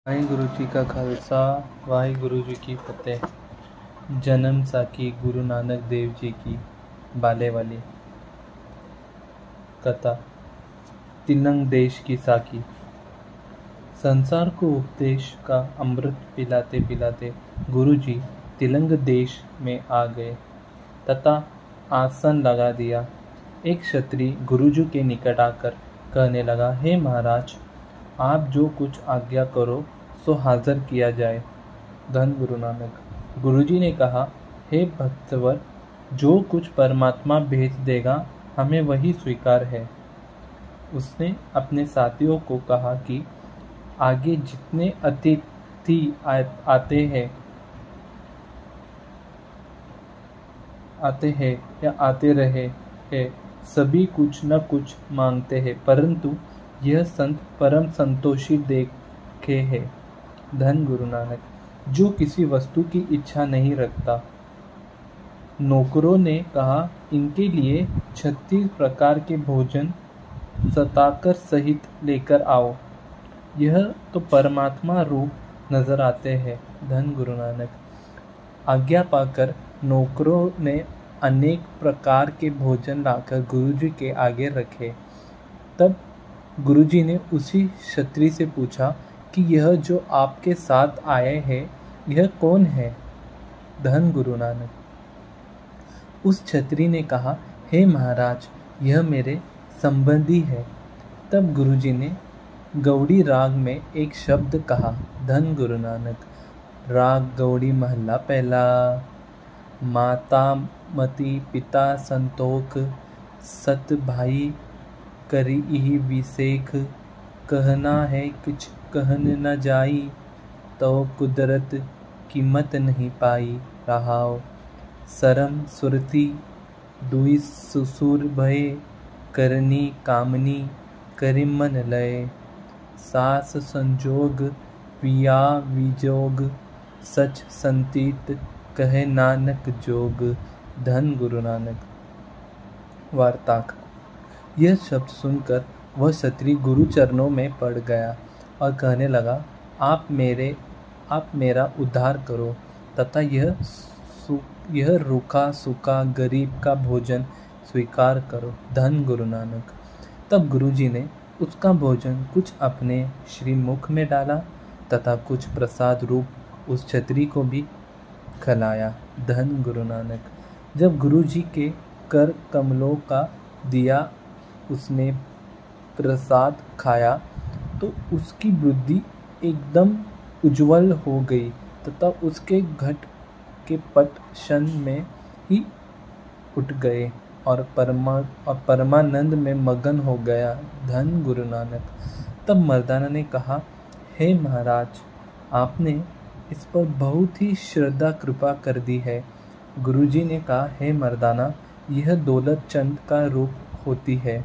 वाहिगुरु जी का खालसा वाहिगुरु जी की फतेह। जन्म साखी गुरु नानक देव जी की बाले वाली कथा। तिलंग देश की साखी। संसार को उपदेश का अमृत पिलाते पिलाते गुरु जी तिलंग देश में आ गए तथा आसन लगा दिया। एक क्षत्रिय गुरुजी के निकट आकर कहने लगा, हे महाराज, आप जो कुछ आज्ञा करो सो हाजिर किया जाए। धन गुरु नानक। गुरुजी ने कहा, हे भक्तवर, जो कुछ परमात्मा भेज देगा हमें वही स्वीकार है। उसने अपने साथियों को कहा कि आगे जितने अतिथि आते हैं या आते रहे हैं, सभी कुछ न कुछ मांगते हैं, परंतु यह संत परम संतोषी देखे है। धन गुरु नानक। जो किसी वस्तु की इच्छा नहीं रखता। नौकरों ने कहा, इनके लिए 36 प्रकार के भोजन सताकर सहित लेकर आओ। यह तो परमात्मा रूप नजर आते हैं। धन गुरु नानक। आज्ञा पाकर नौकरों ने अनेक प्रकार के भोजन लाकर गुरुजी के आगे रखे। तब गुरुजी ने उसी क्षत्रिय से पूछा कि यह जो आपके साथ आए हैं, यह कौन है? धन गुरु नानक। उस क्षत्रिय ने कहा, हे महाराज, यह मेरे संबंधी है। तब गुरुजी ने गौड़ी राग में एक शब्द कहा। धन गुरु नानक। राग गौड़ी महला पहला। माता मति पिता संतोख, सत भाई करी विसेख। कहना है कुछ कहन न जाई, तो कुदरत कीमत नहीं पाई। रहाओ सरम सुरती दुई सुसुर भये, करनी कामनी करि मन लय। सास संजोग पिया विजोग, सच संतीत कहे नानक जोग। धन गुरु नानक। वार्ताक। यह शब्द सुनकर वह क्षत्रिय गुरु चरणों में पड़ गया और कहने लगा, आप मेरा उद्धार करो तथा यह रूखा सूखा गरीब का भोजन स्वीकार करो। धन गुरु नानक। तब गुरुजी ने उसका भोजन कुछ अपने श्रीमुख में डाला तथा कुछ प्रसाद रूप उस क्षत्रिय को भी खिलाया। धन गुरु नानक। जब गुरुजी के कर कमलों का दिया उसने प्रसाद खाया तो उसकी बुद्धि एकदम उज्ज्वल हो गई तथा उसके घट के पट क्षण में ही उठ गए और परमानंद में मगन हो गया। धन गुरु नानक। तब मर्दाना ने कहा, हे महाराज, आपने इस पर बहुत ही श्रद्धा कृपा कर दी है। गुरुजी ने कहा, हे मर्दाना, यह दौलत चंद का रूप होती है।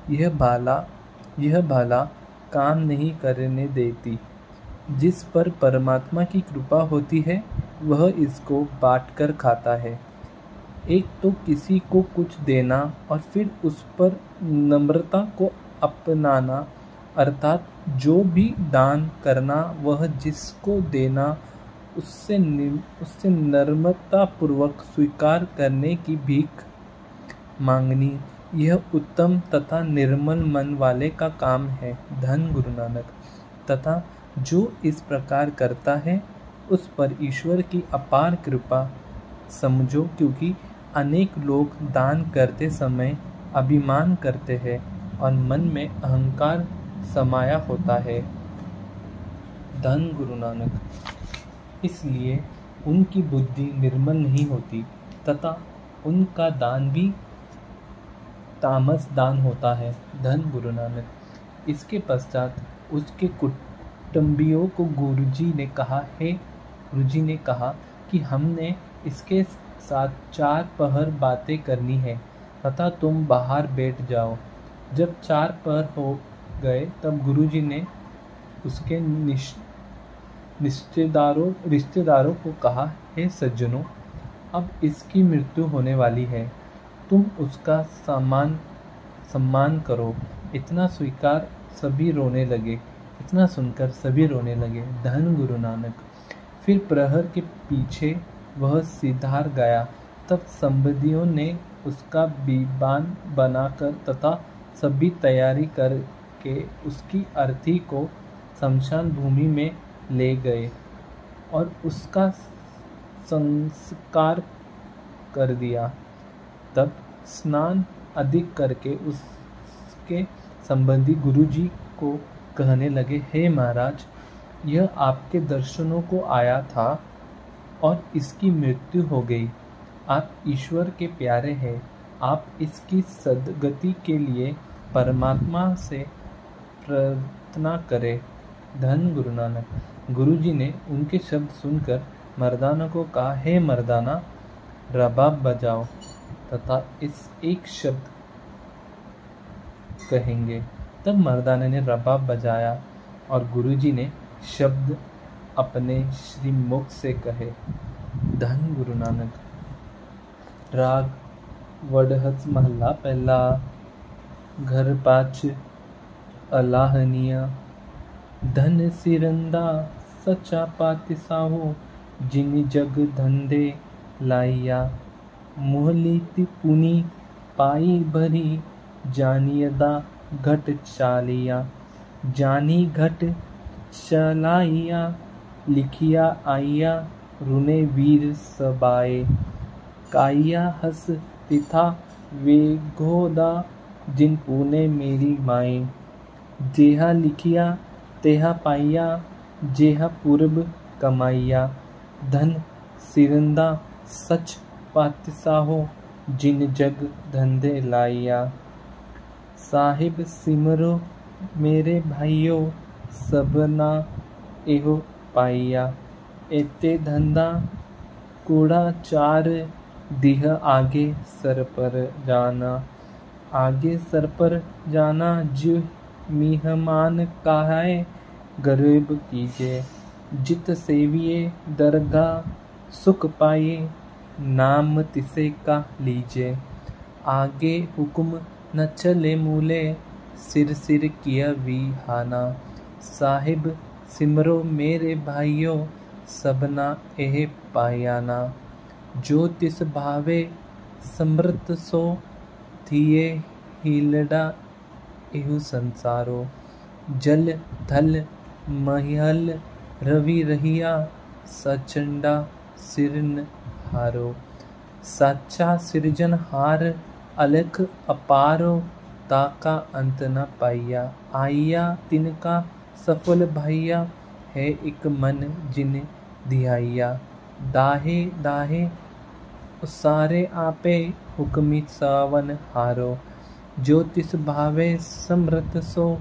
यह भाला काम नहीं करने देती। जिस पर परमात्मा की कृपा होती है वह इसको बांटकर खाता है। एक तो किसी को कुछ देना और फिर उस पर नम्रता को अपनाना, अर्थात जो भी दान करना वह जिसको देना उससे नम्रता पूर्वक स्वीकार करने की भीख मांगनी, यह उत्तम तथा निर्मल मन वाले का काम है। धन गुरु नानक। तथा जो इस प्रकार करता है उस पर ईश्वर की अपार कृपा समझो, क्योंकि अनेक लोग दान करते समय अभिमान करते हैं और मन में अहंकार समाया होता है। धन गुरु नानक। इसलिए उनकी बुद्धि निर्मल नहीं होती तथा उनका दान भी तामस दान होता है। धन गुरु नानक। इसके पश्चात उसके कुटुंबियों को गुरुजी ने कहा कि हमने इसके साथ 4 पहर बातें करनी है तथा तुम बाहर बैठ जाओ। जब 4 पहर हो गए तब गुरुजी ने उसके रिश्तेदारों को कहा, हे सज्जनों, अब इसकी मृत्यु होने वाली है, तुम उसका सम्मान करो। इतना स्वीकार सभी रोने लगे। इतना सुनकर सभी रोने लगे। धन गुरु नानक। फिर प्रहर के पीछे वह सिधार गया। तब संबंधियों ने उसका बीबान बनाकर तथा सभी तैयारी करके उसकी अर्थी को शमशान भूमि में ले गए और उसका संस्कार कर दिया। तब स्नान अधिक करके उसके संबंधी गुरुजी को कहने लगे, हे महाराज, यह आपके दर्शनों को आया था और इसकी मृत्यु हो गई। आप ईश्वर के प्यारे हैं। आप इसकी सद्गति के लिए परमात्मा से प्रार्थना करें। धन गुरु नानक। गुरुजी ने उनके शब्द सुनकर मर्दाना को कहा, हे मर्दाना, रबाब बजाओ तथा इस एक शब्द कहेंगे। तब मर्दाना ने रबाब बजाया और गुरुजी ने शब्द अपने श्रीमुख से कहे। धन गुरु नानक। राग वडहस महला पहला। घर पाच अलाहनिया। धन सिरंदा सचा पातिसाहो, जिन जग धंधे लाइया। मोहलीति पुनी पाई भरी, जानियदा घट चालिया। जानी घट चलाइया, लिखिया आइया, रुने वीर सबाए। काइया हस तिथा वेघोदा, जिन पुने मेरी माए। जेहा लिखिया तेहा पाइया, जेहा पूर्व कमाइया। धन सिरंदा सच पातिसाहो, जिन जग धंधे लाइया। साहिब सिमरो मेरे भाइयों, सबना एहो पाइया। एते धंधा कूड़ा चार, दिह आगे सर पर जाना। आगे सर पर जाना, जो मेहमान कहाए, गरीब कीजिए। जित सेविए दरगाह सुख पाइए, नाम तिसे का लीजिए। आगे हुक्म न चले मूले, सिर सिर किया विहाना। साहिब सिमरो मेरे भाइयों, सबना एह पायाना। जो तिस भावे समृत सो, थिए हिलड़ा एहु संसारो। जल थल महल रवि रहिया, सचंडा सिरन हारो। साचा सिरजनहार अलख अपारो, ताका अंत न पाइया। आइया तिनका सफल भाइया, है एक मन जिन धियाइया। दाहे दाहे उसारे आपे, हुक्मी सावन हारो। जो तिस भावे समृत सो,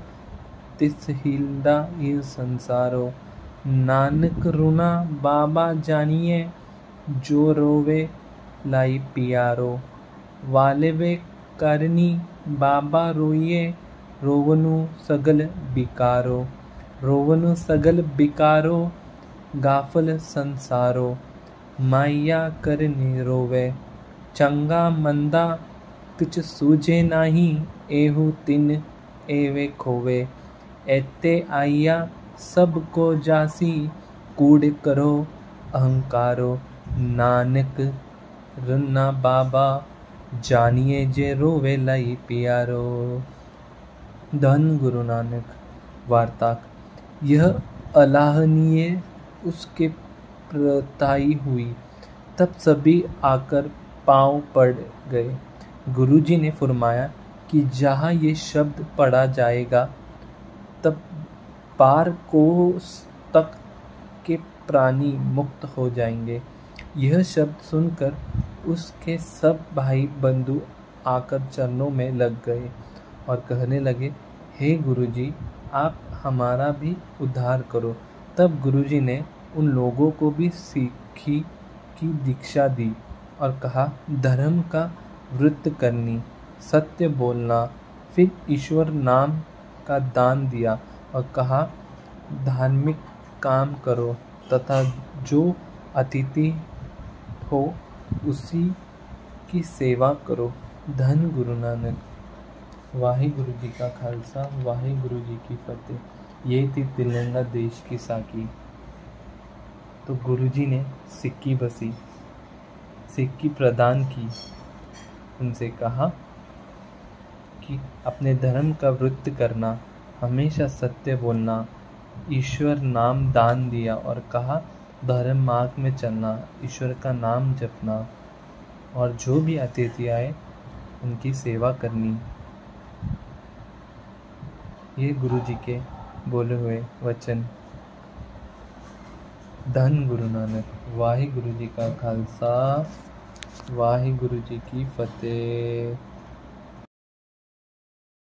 तिस हिलदा इह संसारो। नानक रुना बाबा जानिए, जो रोवे लाई पियारो। वालेवे करनी बाबा रोइए, रोवनु सगल बिकारो। रोवनु सगल बिकारो, गाफल संसारो। माया करनी रोवे, चंगा मंदा किछ सूझे नाही। एहु तिन एवे खोवे। एते आइया सब को जासी, कूड़ करो अहंकारो। नानक रन्ना बाबा जानिए, जे रोवे लाई पियारो। धन गुरु नानक। वार्ताक। यह अलाहनीय उसके प्रताई हुई। तब सभी आकर पांव पड़ गए। गुरुजी ने फरमाया कि जहाँ ये शब्द पढ़ा जाएगा, तब पार कोस तक के प्राणी मुक्त हो जाएंगे। यह शब्द सुनकर उसके सब भाई बंधु आकर चरणों में लग गए और कहने लगे, हे गुरुजी, आप हमारा भी उद्धार करो। तब गुरुजी ने उन लोगों को भी सीखी की दीक्षा दी और कहा, धर्म का व्रत करनी, सत्य बोलना। फिर ईश्वर नाम का दान दिया और कहा, धार्मिक काम करो तथा जो अतिथि हो उसी की सेवा करो। धन गुरु नानक। वाहिगुरु जी का खालसा, वाहिगुरु जी की फतेह। ये थी तिलंगा देश की साकी। तो गुरुजी ने सिक्की बसी, सिक्की प्रदान की। उनसे कहा कि अपने धर्म का व्रत करना, हमेशा सत्य बोलना, ईश्वर नाम दान दिया और कहा धर्म मार्ग में चलना, ईश्वर का नाम जपना और जो भी अतिथि आए उनकी सेवा करनी। ये गुरुजी के बोले हुए वचन। धन गुरु नानक। वाहे गुरु जी का खालसा, वाहे गुरु जी की फतेह।